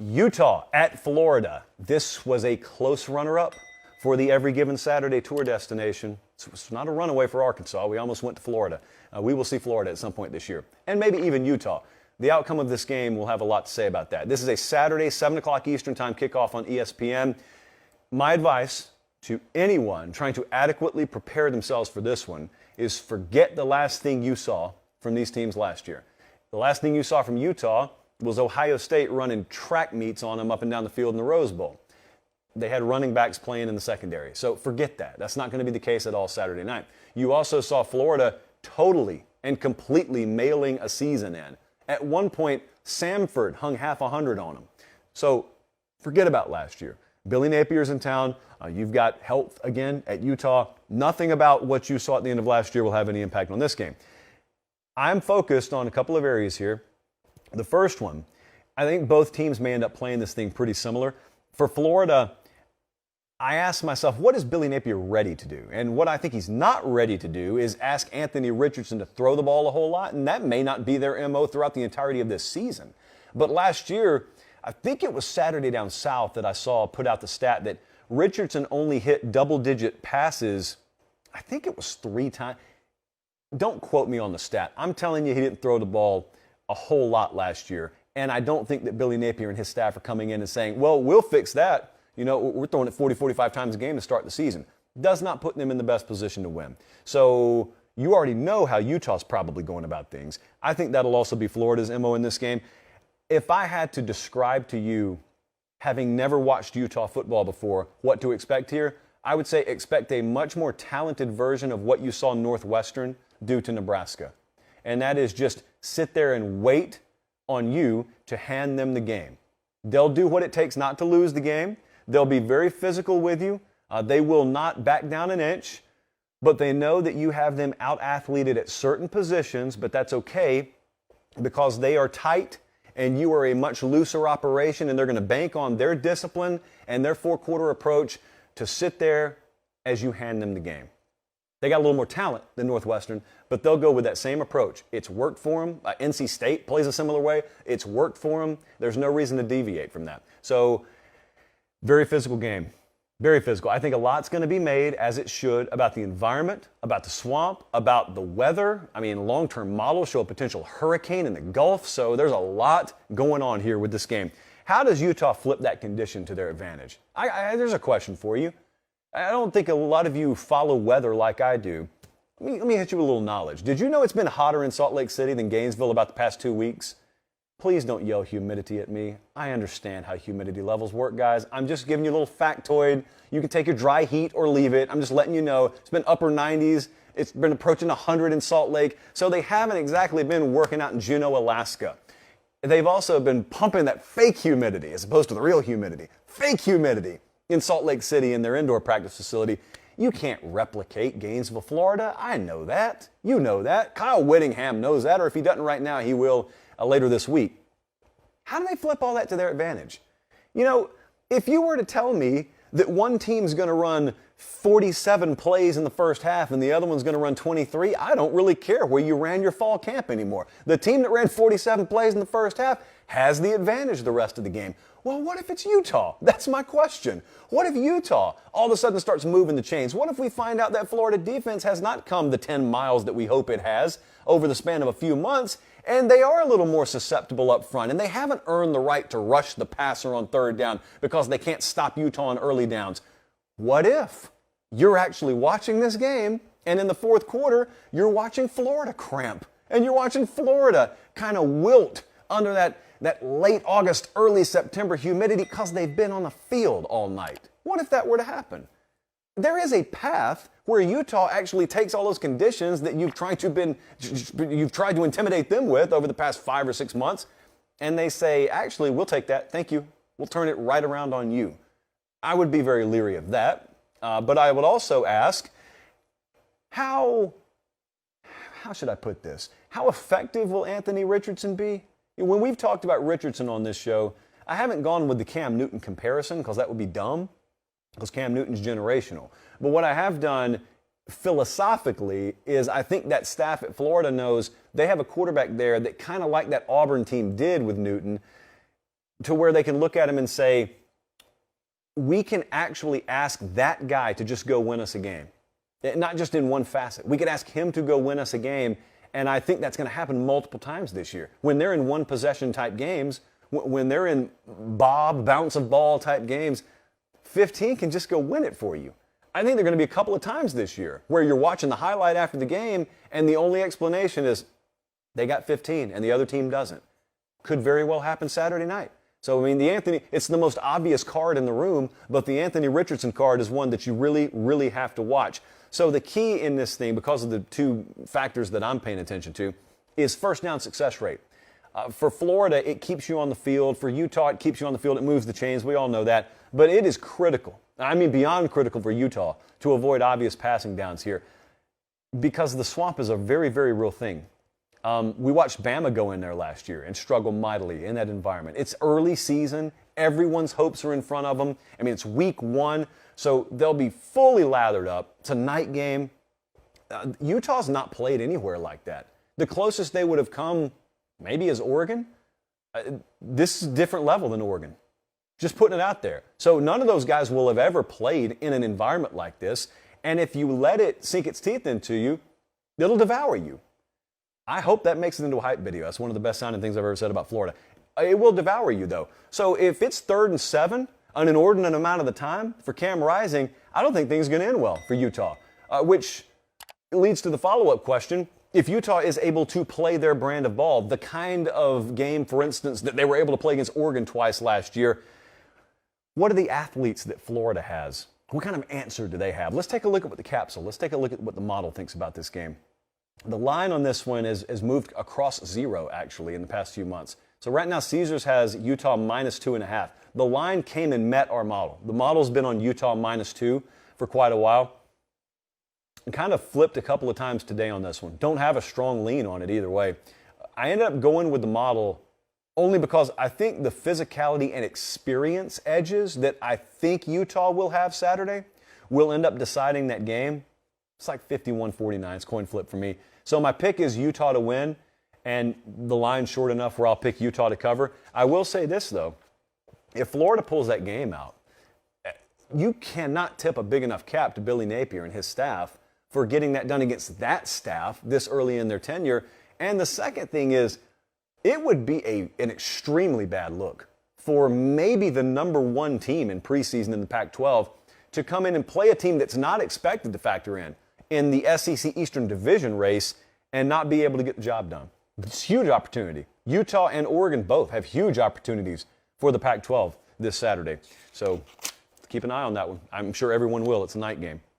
Utah at Florida. This was a close runner-up for the Every Given Saturday tour destination. It's not a runaway for Arkansas. We almost went to Florida. We will see Florida at some point this year, and maybe even Utah. The outcome of this game will have a lot to say about that. This is a Saturday, 7 o'clock Eastern Time kickoff on ESPN. My advice to anyone trying to adequately prepare themselves for this one is forget the last thing you saw from these teams last year. The last thing you saw from Utah was Ohio State running track meets on them up and down the field in the Rose Bowl. They had running backs playing in the secondary. So forget that. That's not going to be the case at all Saturday night. You also saw Florida totally and completely mailing a season in. At one point, Samford hung half 100 on them. So forget about last year. Billy Napier's in town. You've got health again at Utah. Nothing about what you saw at the end of last year will have any impact on this game. I'm focused on a couple of areas here. The first one, I think both teams may end up playing this thing pretty similar. For Florida, I asked myself, what is Billy Napier ready to do? And what I think he's not ready to do is ask Anthony Richardson to throw the ball a whole lot, and that may not be their MO throughout the entirety of this season. But last year, I think it was Saturday Down South that I saw put out the stat that Richardson only hit double-digit passes, I think it was 3 times. Don't quote me on the stat. I'm telling you he didn't throw the ball a whole lot last year, and I don't think that Billy Napier and his staff are coming in and saying, well, we'll fix that. You know, we're throwing it 40, 45 times a game to start the season. Does not put them in the best position to win. So you already know how Utah's probably going about things. I think that'll also be Florida's MO in this game. If I had to describe to you, having never watched Utah football before, what to expect here, I would say expect a much more talented version of what you saw Northwestern do to Nebraska. And that is just sit there and wait on you to hand them the game. They'll do what it takes not to lose the game. They'll be very physical with you. They will not back down an inch, but they know that you have them out-athleted at certain positions, but that's okay because they are tight and you are a much looser operation, and they're going to bank on their discipline and their four-quarter approach to sit there as you hand them the game. They got a little more talent than Northwestern, but they'll go with that same approach. It's worked for them. NC State plays a similar way. It's worked for them. There's no reason to deviate from that. So, very physical game. Very physical. I think a lot's going to be made, as it should, about the environment, about the swamp, about the weather. I mean, long-term models show a potential hurricane in the Gulf, so there's a lot going on here with this game. How does Utah flip that condition to their advantage? There's a question for you. I don't think a lot of you follow weather like I do. Let me hit you with a little knowledge. Did you know it's been hotter in Salt Lake City than Gainesville about the past 2 weeks? Please don't yell humidity at me. I understand how humidity levels work, guys. I'm just giving you a little factoid. You can take your dry heat or leave it. I'm just letting you know. It's been upper 90s. It's been approaching 100 in Salt Lake. So they haven't exactly been working out in Juneau, Alaska. They've also been pumping that fake humidity as opposed to the real humidity. Fake humidity in Salt Lake City in their indoor practice facility. You can't replicate Gainesville, Florida. I know that. You know that. Kyle Whittingham knows that, or if he doesn't right now, he will later this week. How do they flip all that to their advantage? You know, if you were to tell me that one team's going to run 47 plays in the first half and the other one's going to run 23, I don't really care where you ran your fall camp anymore. The team that ran 47 plays in the first half has the advantage the rest of the game. Well, what if it's Utah? That's my question. What if Utah all of a sudden starts moving the chains? What if we find out that Florida defense has not come the 10 miles that we hope it has over the span of a few months, and they are a little more susceptible up front, and they haven't earned the right to rush the passer on third down because they can't stop Utah on early downs? What if you're actually watching this game, and in the fourth quarter, you're watching Florida cramp, and you're watching Florida kind of wilt under that late August, early September humidity because they've been on the field all night? What if that were to happen? There is a path where Utah actually takes all those conditions that you've tried to intimidate them with over the past 5 or 6 months, and they say, actually, we'll take that. Thank you. We'll turn it right around on you. I would be very leery of that. But I would also ask, how should I put this? How effective will Anthony Richardson be? When we've talked about Richardson on this show, I haven't gone with the Cam Newton comparison because that would be dumb, because Cam Newton's generational. But what I have done philosophically is I think that staff at Florida knows they have a quarterback there that kind of like that Auburn team did with Newton. to where they can look at him and say, we can actually ask that guy to just go win us a game. Not just in one facet. We could ask him to go win us a game, and I think that's going to happen multiple times this year. When they're in one possession type games, when they're in bounce of ball type games, 15 can just go win it for you. I think there are going to be a couple of times this year where you're watching the highlight after the game, and the only explanation is they got 15 and the other team doesn't. Could very well happen Saturday night. So, I mean, it's the most obvious card in the room, but the Anthony Richardson card is one that you really, really have to watch. So the key in this thing, because of the two factors that I'm paying attention to, is first down success rate. For Florida, it keeps you on the field. For Utah, it keeps you on the field. It moves the chains. We all know that. But it is critical, I mean beyond critical for Utah, to avoid obvious passing downs here, because the swamp is a very, very real thing. We watched Bama go in there last year and struggle mightily in that environment. It's early season. Everyone's hopes are in front of them. I mean, it's week 1, so they'll be fully lathered up. It's a night game. Utah's not played anywhere like that. The closest they would have come maybe is Oregon. This is a different level than Oregon. Just putting it out there. So none of those guys will have ever played in an environment like this. And if you let it sink its teeth into you, it'll devour you. I hope that makes it into a hype video. That's one of the best sounding things I've ever said about Florida. It will devour you, though. So if it's 3rd and 7, an inordinate amount of the time for Cam Rising, I don't think things are going to end well for Utah, which leads to the follow-up question. If Utah is able to play their brand of ball, the kind of game, for instance, that they were able to play against Oregon twice last year, what are the athletes that Florida has? What kind of answer do they have? Let's take a look at what the capsule, let's take a look at what the model thinks about this game. The line on this one has moved across 0, actually, in the past few months. So right now, Caesars has Utah minus 2.5. The line came and met our model. The model's been on Utah minus 2 for quite a while. And kind of flipped a couple of times today on this one. Don't have a strong lean on it either way. I ended up going with the model only because I think the physicality and experience edges that I think Utah will have Saturday will end up deciding that game. It's like 51-49. It's coin flip for me. So my pick is Utah to win, and the line's short enough where I'll pick Utah to cover. I will say this, though. If Florida pulls that game out, you cannot tip a big enough cap to Billy Napier and his staff for getting that done against that staff this early in their tenure. And the second thing is, it would be an extremely bad look for maybe the number 1 team in preseason in the Pac-12 to come in and play a team that's not expected to factor in the SEC Eastern Division race and not be able to get the job done. It's a huge opportunity. Utah and Oregon both have huge opportunities for the Pac-12 this Saturday. So keep an eye on that one. I'm sure everyone will. It's a night game.